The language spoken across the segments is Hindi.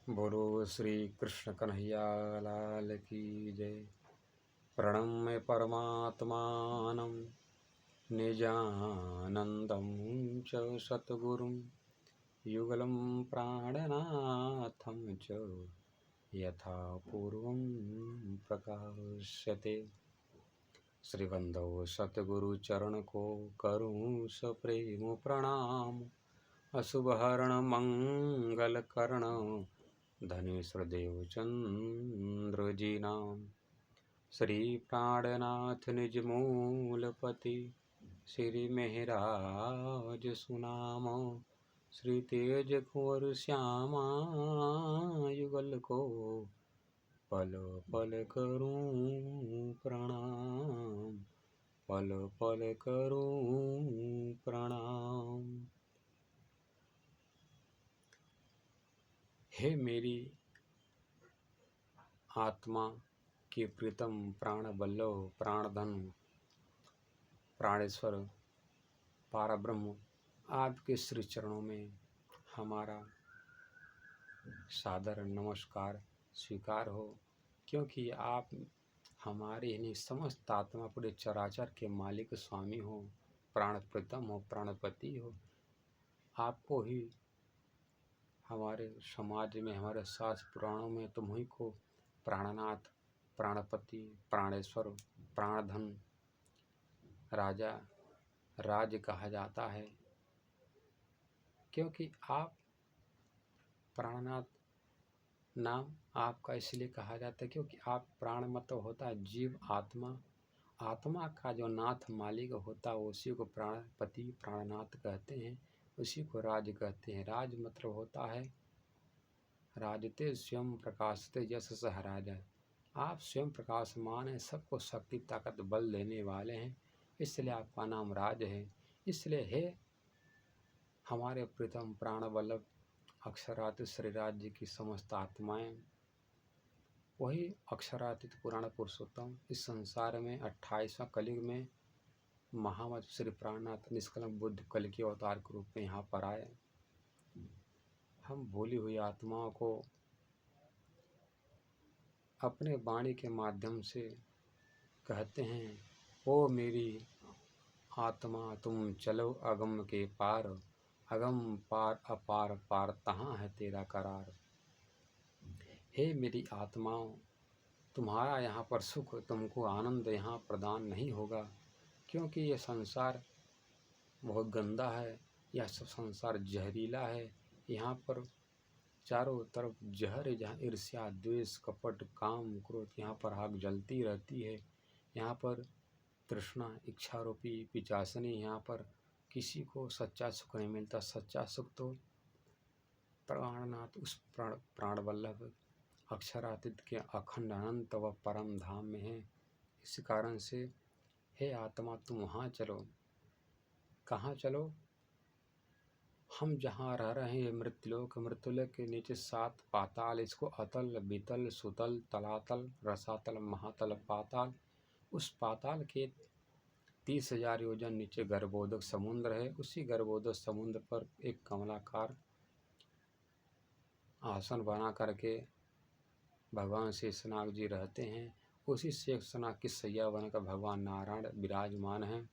बोलो श्री कृष्ण कन्हैया लाल की जय। प्रणम्य परमात्मानं निजानन्दं च सद्गुरुं युगलं प्राणनाथं च यथा पूर्वं प्रकाश्यते। श्रीवंदो सद्गुरुचरण को करूं सप्रेम प्रणाम। अशुभहरण मंगल करण धनेश्वर देव चंद्र जी नाम। श्री प्राणनाथ निज मूलपति श्री मेहराज सुनाम। श्री तेज कुंवर श्यामा युगल को पल पल करूं प्रणाम। पल पल करूं प्रणाम। हे मेरी आत्मा के प्रीतम प्राण बल्लभ प्राणधन प्राणेश्वर पारब्रह्म, आपके श्री चरणों में हमारा सादर नमस्कार स्वीकार हो, क्योंकि आप हमारे इन्हीं समस्त आत्मा पूरे चराचर के मालिक स्वामी हो, प्राण प्रीतम हो, प्राणपति हो। आपको ही हमारे समाज में, हमारे शास्त्र पुराणों में तुम ही को प्राणनाथ, प्राणपति, प्राणेश्वर, प्राणधन, राजा, राज कहा जाता है। क्योंकि आप प्राणनाथ नाम आपका इसलिए कहा जाता है क्योंकि आप प्राण मतलब होता है जीव आत्मा, आत्मा का जो नाथ मालिक होता है उसी को प्राणपति प्राणनाथ कहते हैं, उसी को राज कहते हैं। राज मतलब होता है राजते स्वयं प्रकाशते यश सह राजा। आप स्वयं प्रकाशमान हैं, सबको शक्ति ताकत बल देने वाले हैं, इसलिए आपका नाम राज है। इसलिए हे हमारे प्रीतम प्राण वल्लभ अक्षरातीत श्री राज्य की समस्त आत्माएं, वही अक्षरातीत पुराण पुरुषोत्तम इस संसार में 28वां कलयुग में महामत श्री प्राणनाथ निष्कलंक बुद्ध कल के अवतार के रूप में यहाँ पर आए। हम भूली हुई आत्माओं को अपने वाणी के माध्यम से कहते हैं, ओ मेरी आत्मा तुम चलो अगम के पार, अगम पार अपार पार तहाँ है तेरा करार। हे मेरी आत्माओं, तुम्हारा यहाँ पर सुख, तुमको आनंद यहाँ प्रदान नहीं होगा, क्योंकि ये संसार बहुत गंदा है, यह सब संसार जहरीला है। यहाँ पर चारों तरफ जहर है, जहाँ ईर्ष्या द्वेष कपट काम क्रोध, यहाँ पर आग जलती रहती है। यहाँ पर तृष्णा इच्छारूपी पिचासनी, यहाँ पर किसी को सच्चा सुख नहीं मिलता। सच्चा सुख तो प्राणनाथ उस प्राण वल्लभ अक्षरातीत के अखंड अनंत व परम धाम में है। इस कारण से हे आत्मा तुम वहाँ चलो। कहाँ चलो? हम जहाँ रह रहे हैं मृत्युलोक, मृत्युलोक के नीचे 7 पाताल, इसको अतल बीतल सुतल तलातल रसातल महातल पाताल। उस पाताल के 30,000 योजन नीचे गर्भोदक समुद्र है। उसी गर्भोदक समुद्र पर एक कमलाकार आसन बना करके भगवान शेषनाग जी रहते हैं। उसी शेषनाग की सैया बनकर भगवान नारायण विराजमान हैं।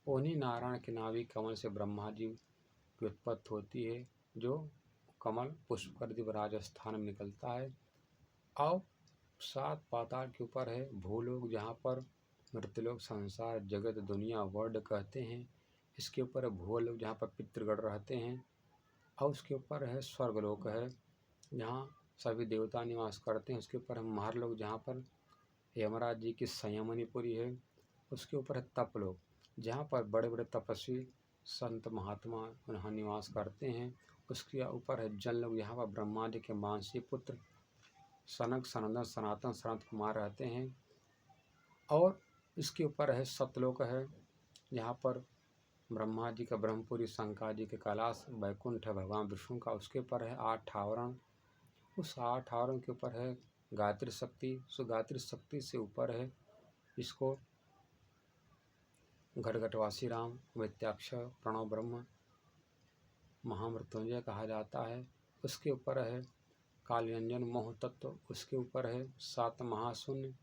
उन्हीं नारायण के नाभि कमल से ब्रह्मा जी की उत्पत्ति होती है, जो कमल पुष्कर राजस्थान में निकलता है। और 7 पाताल के ऊपर है भूलोक, जहाँ पर मृत्युलोक संसार जगत दुनिया वर्ल्ड कहते हैं। इसके ऊपर है भूलोक, जहाँ पर पितृगण रहते हैं। और उसके ऊपर है स्वर्गलोक है, जहाँ सभी देवता निवास करते हैं। उसके ऊपर है महरलोक, जहाँ पर यमराज जी की संयमनीपुरी है। उसके ऊपर है तपलोक, जहाँ पर बड़े बड़े तपस्वी संत महात्मा वहाँ निवास करते हैं। उसके ऊपर है जनलोक, यहाँ पर ब्रह्मा जी के मानसी पुत्र सनक सनंदन सनातन सनत कुमार रहते हैं। और इसके ऊपर है सतलोक है, जहाँ पर ब्रह्मा जी का ब्रह्मपुरी, शंकर जी के कैलाश, वैकुंठ है भगवान विष्णु का। उसके ऊपर है 8 आवरण। उस 8 आवरण के ऊपर है गायत्री शक्ति। उस गायत्री शक्ति से ऊपर है इसको घटघटवासी राम, मिथ्याक्षर, प्रणव ब्रह्म, महामृत्युंजय कहा जाता है। उसके ऊपर है कालयंजन मोह तत्व उसके ऊपर है। 7 महाशून्य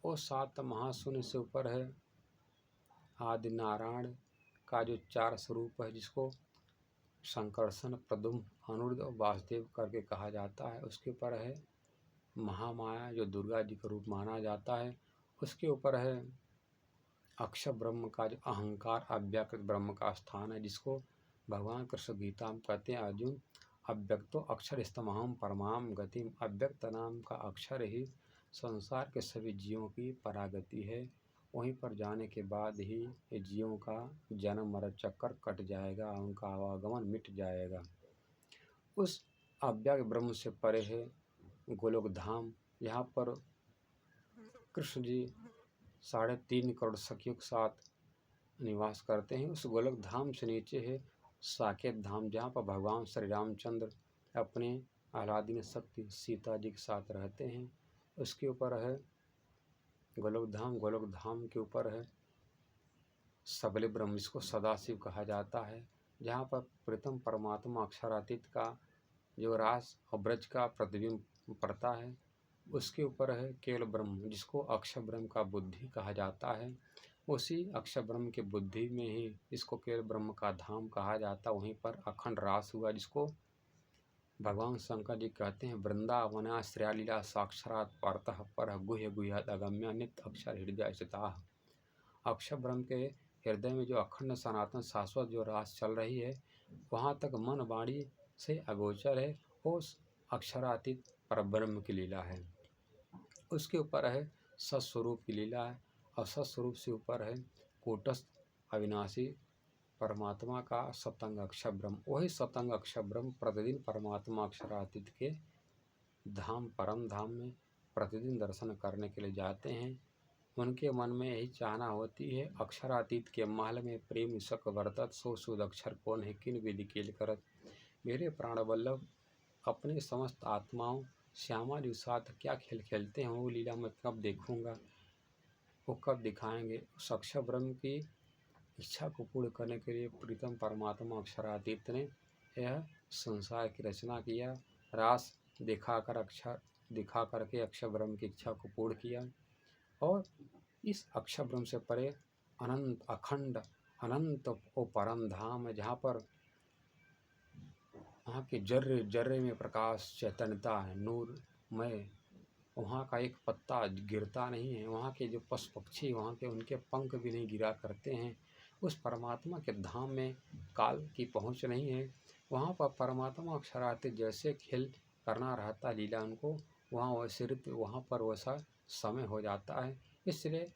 और 7 महाशून्य से ऊपर है आदि नारायण का जो 4 स्वरूप है, जिसको संकर्षण, प्रद्युम्न, अनिरुद्ध और वासुदेव करके कहा जाता है। उसके ऊपर है महामाया जो दुर्गा जी का रूप माना जाता है। उसके ऊपर है अक्षर ब्रह्म का जो अहंकार अव्यक्त ब्रह्म का स्थान है, जिसको भगवान कृष्ण गीता में कहते हैं अर्जुन अव्यक्तो अक्षर स्तमहम परमाम गतिम। अव्यक्त नाम का अक्षर ही संसार के सभी जीवों की परागति है। वहीं पर जाने के बाद ही ये जीवों का जन्म मरण चक्कर कट जाएगा, उनका आवागमन मिट जाएगा। उस अव्यक्त ब्रह्म से परे है गोलोक धाम। यहाँ पर कृष्ण जी 3.5 करोड़ सखियों के साथ निवास करते हैं। उस गोलोक धाम से नीचे है साकेत धाम, जहाँ पर भगवान श्री रामचंद्र अपने आह्लादिनी शक्ति सीता जी के साथ रहते हैं। उसके ऊपर है गोलोक धाम। गोलोक धाम के ऊपर है सबले ब्रह्म, जिसको सदाशिव कहा जाता है, जहाँ पर प्रीतम परमात्मा अक्षरातीत का जो रास और ब्रज का प्रतिबिंब पड़ता है। उसके ऊपर है केवल ब्रह्म, जिसको अक्षर ब्रह्म का बुद्धि कहा जाता है। उसी अक्षर ब्रह्म के बुद्धि में ही इसको केवल ब्रह्म का धाम कहा जाता। वहीं पर अखंड रास हुआ, जिसको भगवान शंकर जी कहते हैं वृंदावना श्रेयालीला साक्षरात परतः पर गुह्य गुह्यात अगम्य नित्य अक्षर हृदय स्थिता। अक्षर ब्रह्म के हृदय में जो अखंड सनातन शाश्वत जो रास चल रही है, वहाँ तक मन वाणी से अगोचर है। उस अक्षरातीत परब्रह्म की लीला है। उसके ऊपर है सत्स्वरूप की लीला है, और सत्स्वरूप से ऊपर है कूटस्थ अविनाशी परमात्मा का सतंग अक्षर ब्रह्म। वही सतंग अक्षर ब्रह्म प्रतिदिन परमात्मा अक्षरातीत के धाम परम धाम में प्रतिदिन दर्शन करने के लिए जाते हैं। उनके मन में यही चाहना होती है अक्षरातीत के महल में प्रेम सक वर्तत सो सुद अक्षर कौन है किन विधि केल करत। मेरे प्राण वल्लभ अपने समस्त आत्माओं श्यामा जी साथ क्या खेल खेलते हैं, वो लीला मैं कब देखूंगा, वो कब दिखाएंगे। उस अक्षर ब्रह्म की इच्छा को पूर्ण करने के लिए प्रीतम परमात्मा अक्षरातीत ने यह संसार की रचना किया। रास दिखा करके अक्षर ब्रह्म की इच्छा को पूर्ण किया। और इस अक्षर ब्रह्म से परे अनंत अखंड अनंत ओ परम धाम है, जहाँ पर वहाँ के जर्रे जर्रे में प्रकाश चैतन्यता है, नूर में वहाँ का एक पत्ता गिरता नहीं है। वहाँ के जो पशु पक्षी वहाँ के उनके पंख भी नहीं गिरा करते हैं। उस परमात्मा के धाम में काल की पहुँच नहीं है। वहाँ पर परमात्मा अक्षरातीत जैसे खेल करना रहता लीला उनको, वहाँ वैसे ऋतु वहाँ पर वैसा समय हो जाता है। इसलिए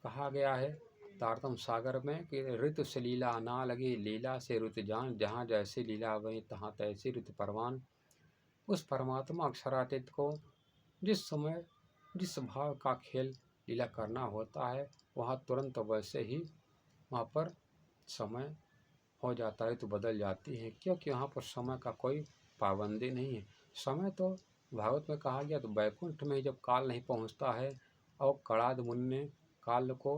कहा गया है तारतम सागर में कि ऋतु से लीला ना लगी, लीला से ऋतु जान, जहाँ जैसी लीला वही तहाँ तैसी ऋतु परवान। उस परमात्मा अक्षरातीत को जिस समय जिस भाव का खेल लीला करना होता है, वहाँ तुरंत वैसे ही वहाँ पर समय हो जाता है, तो बदल जाती है, क्योंकि वहाँ पर समय का कोई पाबंदी नहीं है। समय तो भागवत में कहा गया, तो वैकुंठ में जब काल नहीं पहुँचता है और कणाद मुनि ने काल को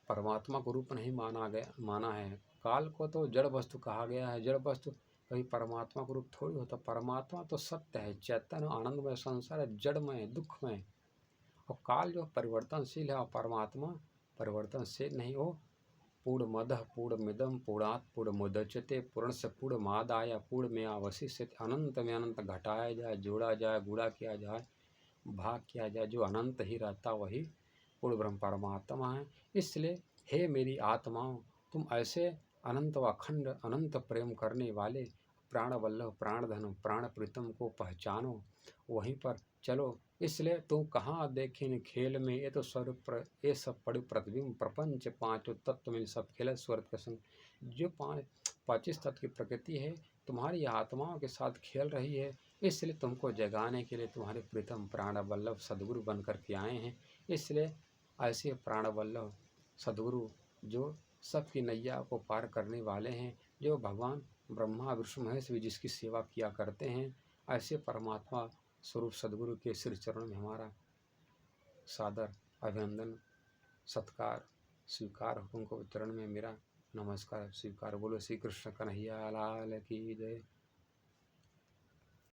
परमात्मा को रूप नहीं माना है। काल को तो जड़ वस्तु कहा गया है। जड़ वस्तु कभी परमात्मा को रूप थोड़ी होता। परमात्मा तो सत्य है, चैतन्य आनंदमय संसार है, जड़मय दुखमय। और काल जो परिवर्तनशील है और परमात्मा परिवर्तनशील नहीं हो। पूर्णमदः पूर्णमिदं पूर्णात् पूर्णमुदच्यते पूर्णस्य पूर्णमादाय पूर्णमेवावशिष्यते। अनंत में अनंत घटाया जाए, जोड़ा जाए, गुणा किया जाए, भाग किया जाए, जो अनंत ही रहता वही पूर्ण ब्रह्म परमात्मा है। इसलिए हे मेरी आत्माओं, तुम ऐसे अनंत व अखंड अनंत प्रेम करने वाले प्राण वल्लभ प्राण धन प्राण प्रीतम को पहचानो, वहीं पर चलो। इसलिए तुम कहाँ देखें खेल में, ये तो स्वरूप ये सब पड़े प्रतिबिंब प्रपंच पांचों तत्व में सब खेल स्वर्ग का संग। जो 25 तत्व की प्रकृति है तुम्हारी आत्माओं के साथ खेल रही है। इसलिए तुमको जगाने के लिए तुम्हारे प्रीतम प्राण वल्लभ सदगुरु बन कर के आए हैं। इसलिए ऐसे प्राण वल्लभ सदगुरु जो सबकी नैया को पार करने वाले हैं, जो भगवान ब्रह्मा विष्णु महेश भी जिसकी सेवा किया करते हैं, ऐसे परमात्मा स्वरूप सदगुरु के श्री चरणों में हमारा सादर अभिनंदन सत्कार स्वीकार। उनको चरण में मेरा नमस्कार स्वीकार। बोलो श्री कृष्ण कन्हैया लाल की जय।